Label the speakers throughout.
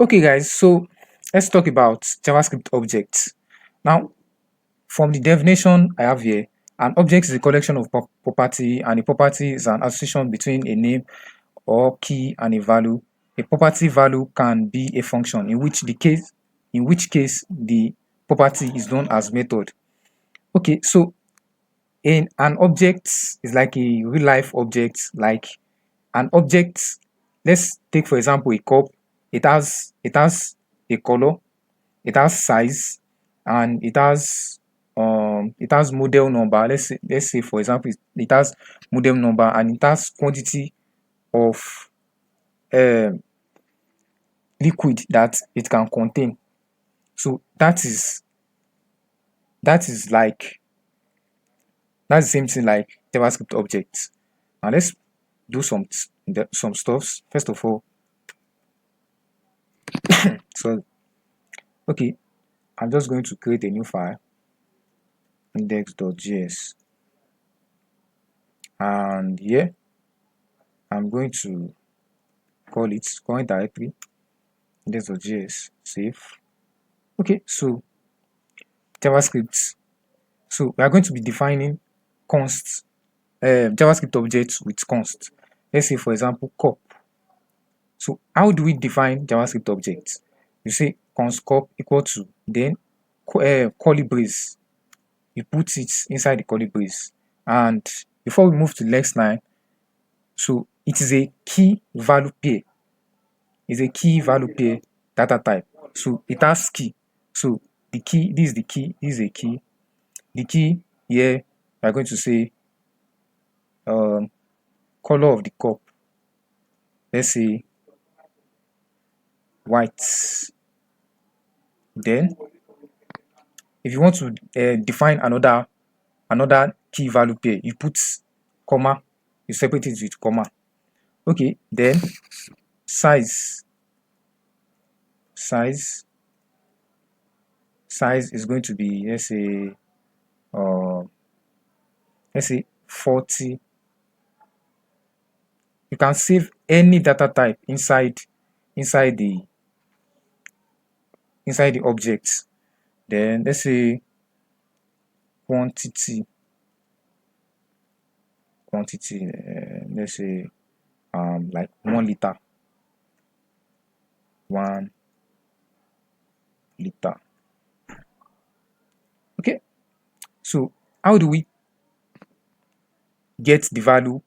Speaker 1: Okay, guys, so let's talk about JavaScript objects. Now, from the definition I have here, an object is a collection of property, and a property is an association between a name or key and a value. A property value can be a function in which case the property is known as method. Okay, so in an object is like a real life object, like an object. Let's take for example a cup. It has a color, it has size, and it has model number. Let's say for example it has model number, and it has quantity of liquid that it can contain. So that's the same thing like JavaScript objects. Now let's do some stuffs. First of all, so okay, I'm just going to create a new file, index.js, and here I'm going to call it current directory index.js, save. Okay, so JavaScript. So we are going to be defining const JavaScript objects with const. Let's say for example cup. So how do we define JavaScript objects? You say const cup equal to, then curly brace. You put it inside the curly brace, and before we move to the next line, so it is a key value pair. It's a key value pair data type. So it has key. So the key, this is the key, this is a key. The key here, we are going to say color of the cup. Let's say white. Then if you want to define another key value pair, you put comma, you separate it with comma. Okay, then size is going to be, let's say 40. You can save any data type inside the object. Then let's say quantity, let's say like 1 liter. 1 liter. Okay, so how do we get the value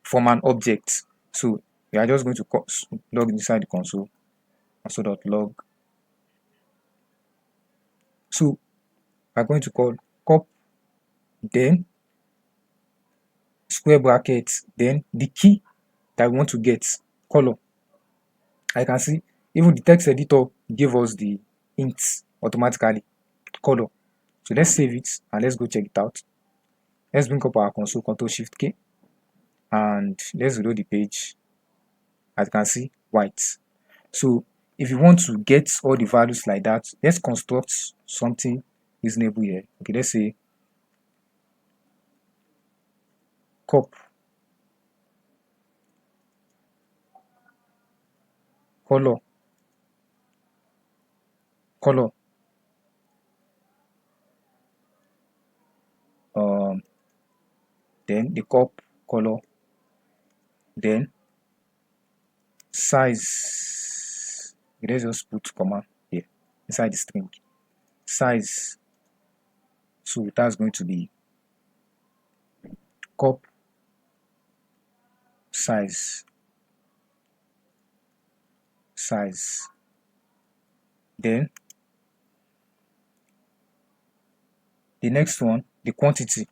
Speaker 1: from an object? So we are just going to log inside the console.log. So we are going to call cup, then square brackets, then the key that we want to get, color. I can see even the text editor gave us the int automatically, color. So let's save it and let's go check it out. Let's bring up our console, Ctrl+Shift+K, and let's reload the page. As you can see, white. So if you want to get all the values like that, let's construct something reasonable here. Okay, let's say cup, color, then the cup color, then size. Let's just put comma here inside the string, size. So that's going to be cup size. Then the next one, the quantity.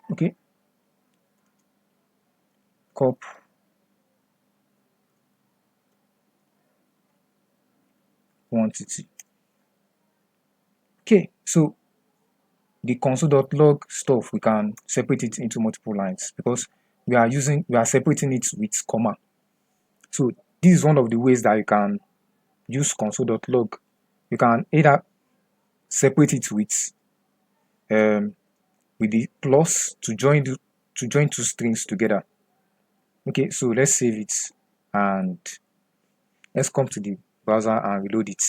Speaker 1: Okay, cup quantity. Okay, so the console.log stuff, we can separate it into multiple lines because we are separating it with comma. So this is one of the ways that you can use console.log. You can either separate it with with the plus to join two strings together. Okay, so let's save it and let's come to the browser and reload it.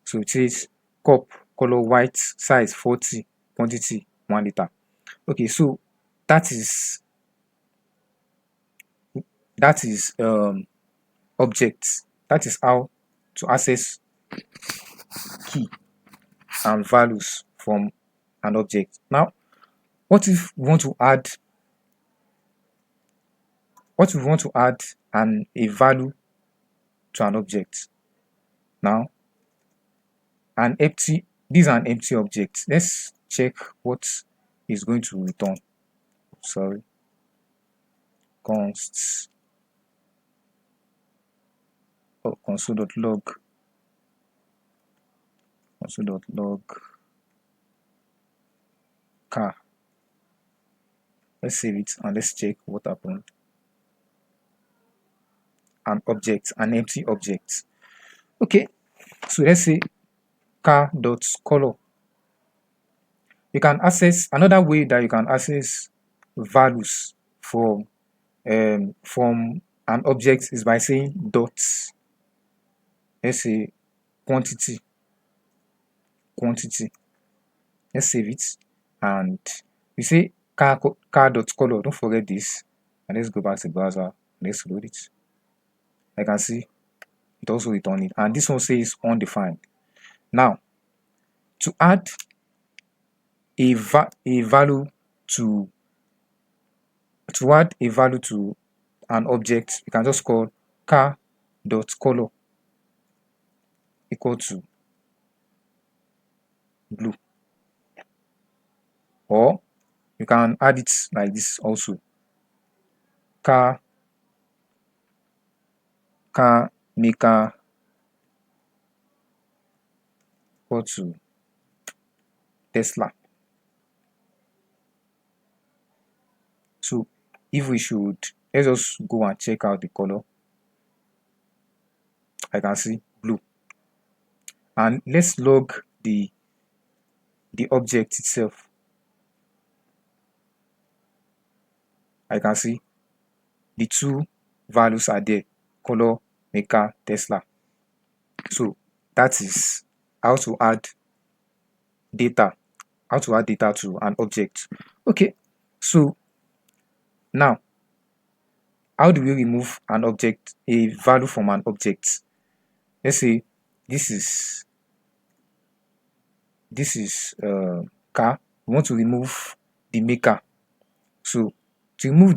Speaker 1: So it says cup color white, size 40, quantity 1 liter. Okay, so that is objects. That is how to access key and values from an object. Now, what if we want to add a value to an object? Now, this is an empty object. Let's check what is going to return. Sorry, const console.log car. Let's save it and let's check what happened. An empty object. Okay, so let's say car.color. You can access another way that you can access values from an object is by saying dots. Let's say quantity. Let's save it and we say car.color. Don't forget this. And let's go back to the browser. Let's load it. I can see it also returned it, and this one says undefined. Now, to add a value to an object, you can just call car.color equal to blue, or you can add it like this also. Car maker equal to Tesla. So if we should, let's just go and check out the color. I can see blue. And let's log the object itself. I can see the two values are there: color, maker, Tesla. So that is how to add data to an object. Okay, so now how do we remove a value from an object? Let's say this is car. We want to remove the maker. So to remove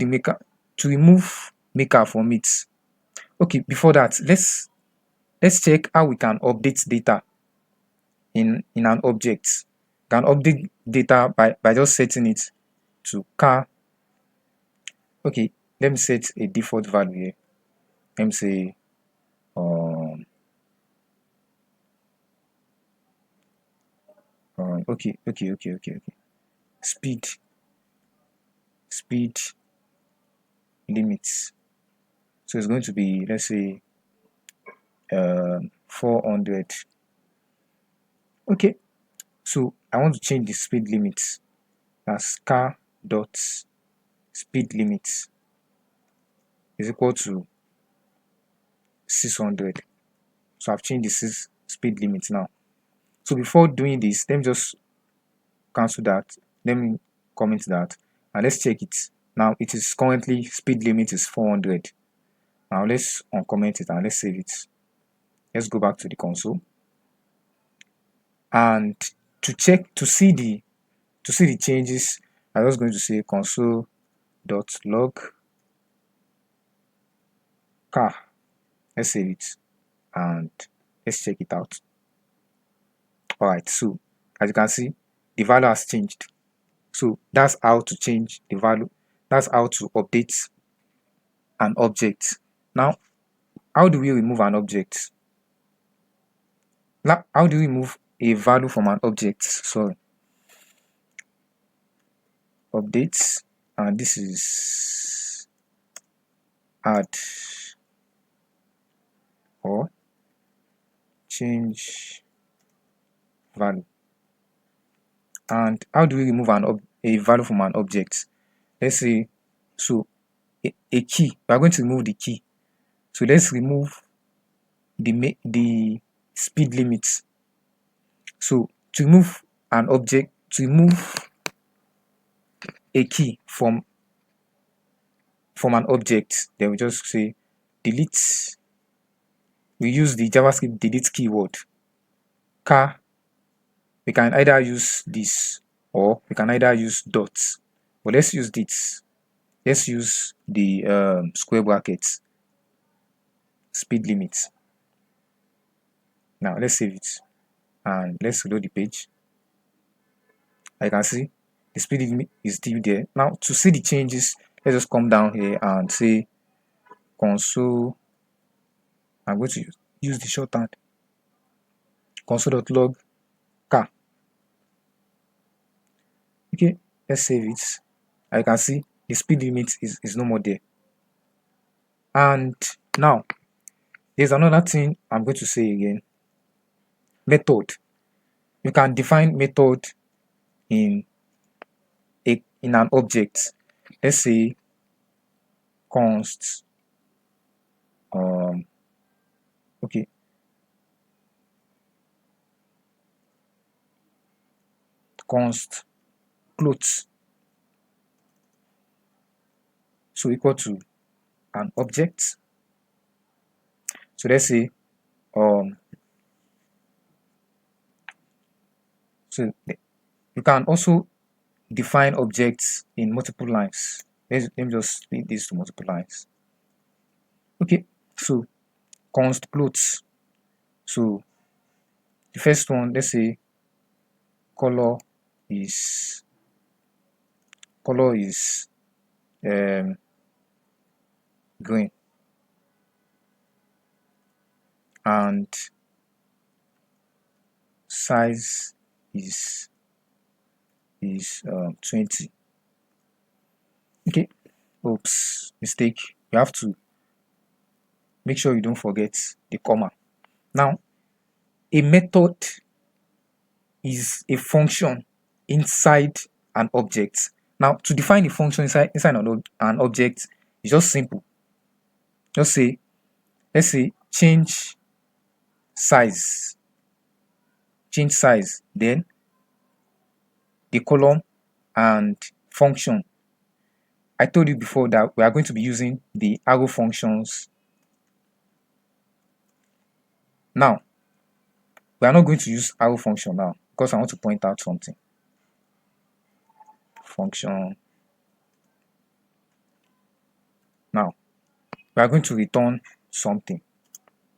Speaker 1: maker from it. Okay, before that, let's check how we can update data in an object. You can update data by just setting it to car. Okay, let me set a default value here. Let me say okay. Speed limits. So it's going to be, let's say 400. Okay, so I want to change the speed limit as car dot speed limit is equal to 600. So I've changed the speed limit now. So before doing this, let me just cancel that. Let me comment that and let's check it. Now it is currently speed limit is 400. Now let's uncomment it and let's save it. Let's go back to the console. And to see the changes, I'm just going to say console.log car. Let's save it and let's check it out. Alright, so as you can see, the value has changed. So that's how to change the value. That's how to update an object. Now, how do we remove an object? Now, how do we remove a value from an object? Sorry. Updates, and this is add or change value. And how do we remove a value from an object. Let's say, so a key, we are going to remove the key. So let's remove the speed limit. So to remove an object, to remove a key from an object, then we just say delete. We use the JavaScript delete keyword. Car. We can either use this or we can either use dots. But let's use this. Let's use the square brackets. Speed limit. Now let's save it and let's reload the page. I can see the speed limit is still there. Now to see the changes, let's just come down here and say console. I'm going to use the shorthand console.log car. Okay, let's save it. I can see the speed limit is no more there. And now there's another thing I'm going to say again. Method. You can define method in an object. Let's say const okay, const clothes, so equal to an object. So let's say so you can also define objects in multiple lines. Let me just split this to multiple lines. Okay, so const clothes. So the first one, let's say color is green and size is 20. Okay, oops, mistake. You have to make sure you don't forget the comma. Now a method is a function inside an object. Now to define a function inside an object is just simple. Just say, let's say change size, then the column and function. I told you before that we are going to be using the arrow functions. Now we are not going to use arrow function now because I want to point out something. Function. Now we are going to return something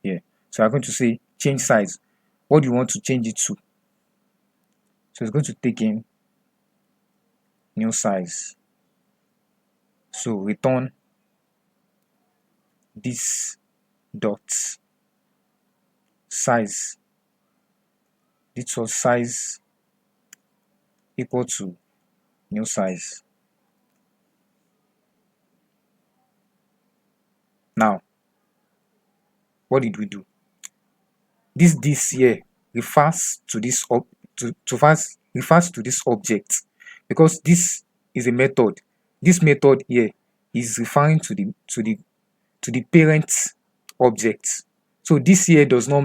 Speaker 1: here. So we are going to say change size. What do you want to change it to? So it's going to take in new size. So return this dot size. This was size equal to new size. Now, what did we do? This here refers to this object because this is a method. This method here is referring to the parent object. So this here does not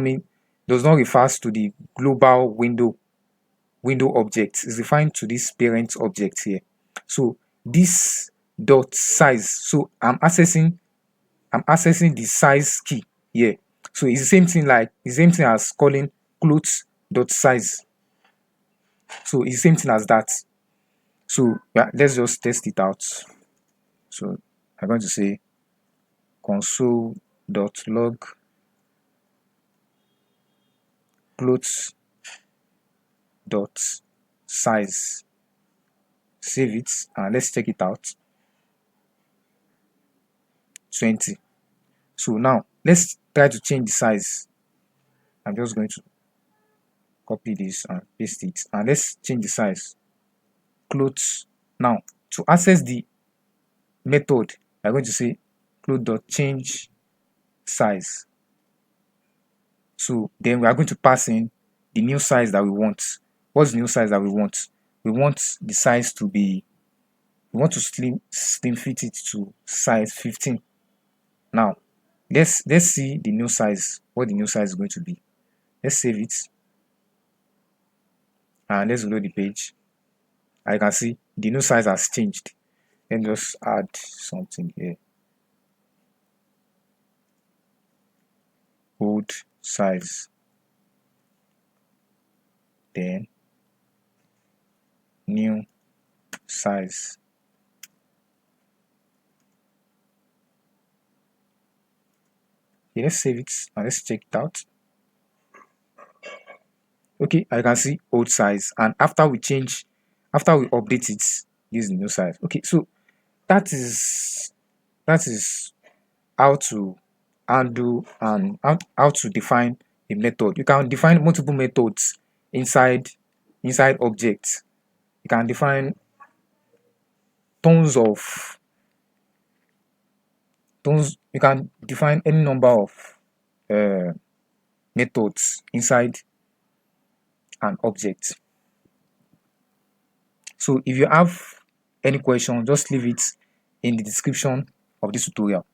Speaker 1: refers to the global window object. It's referring to this parent object here. So this dot size. So I'm accessing the size key here. So it's the same thing as calling clothes dot size. So it's the same thing as that. So yeah, let's just test it out. So I'm going to say console.log clothes dot size. Save it and let's check it out. 20. So now let's try to change the size. I'm just going to copy this and paste it and let's change the size. Clothes. Now to access the method, I'm going to say clothes.change size. So then we are going to pass in the new size that we want. What's the new size that we want? we want the size to be, we want to slim fit it to size 15. Now let's see the new size, what the new size is going to be. Let's save it and let's load the page. I can see the new size has changed. Let me just add something here. Old size, then new size. Okay, let's save it and let's check it out. Okay, I can see old size, and after we update it, this is the new size. Okay, so that is how to handle and how to define a method. You can define multiple methods inside objects. You can define you can define any number of methods inside an object. So if you have any question, just leave it in the description of this tutorial.